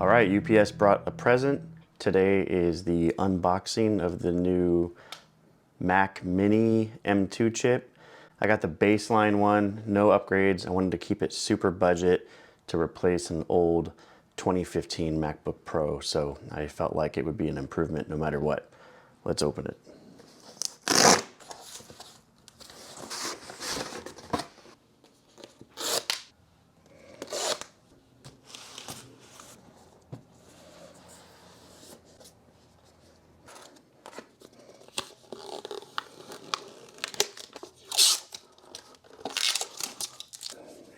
All right, UPS brought a present. Today is the unboxing of the new Mac Mini M2 chip. I got the baseline one, no upgrades. I wanted to keep it super budget to replace an old 2015 MacBook Pro, so I felt like it would be an improvement no matter what. Let's open it.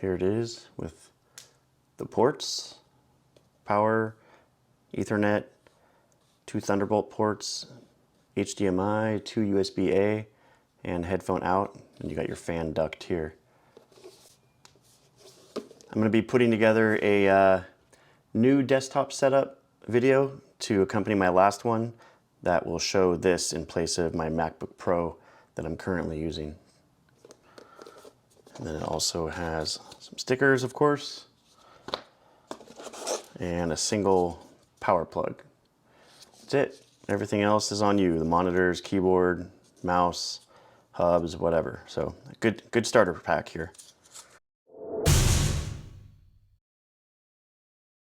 Here it is with the ports, power, Ethernet, 2 Thunderbolt ports, HDMI, 2 USB-A, and headphone out, and you got your fan duct here. I'm going to be putting together a new desktop setup video to accompany my last one that will show this in place of my MacBook Pro that I'm currently using. And then it also has some stickers, of course, and a single power plug. That's it. Everything else is on you. The monitors, keyboard, mouse, hubs, whatever. So good starter pack here.